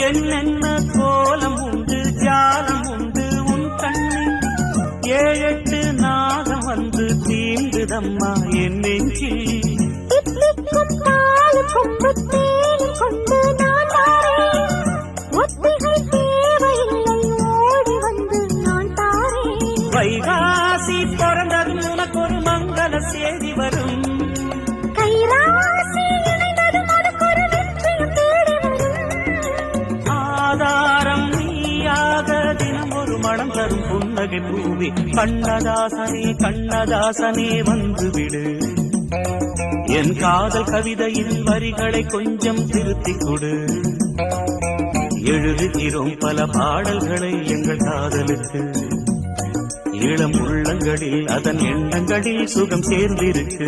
என்னென்ன கோலம் உண்டு ஜாலம் உண்டு உன் கண்ணில் 7-8 நாகம் வந்து தீண்டுதம்மா என் நெஞ்சில் வைகாசி பிறந்ததும் உனக்கு ஒரு மங்கள செய்தி வரும் ஆதாரம் நீயாக தினம் ஒரு மனம் தரும் புன்னகை பூவி கண்ணதாசனே கண்ணதாசனே வந்துவிடு என் காதல் கவிதையின் வரிகளை கொஞ்சம் திருத்திக் கொடு எழுதுகிறோம் பல பாடல்களை எங்கள் காதலுக்கு இளம் உள்ளங்களில் அதன் எண்ணங்களில் சுகம் சேர்ந்திருக்கு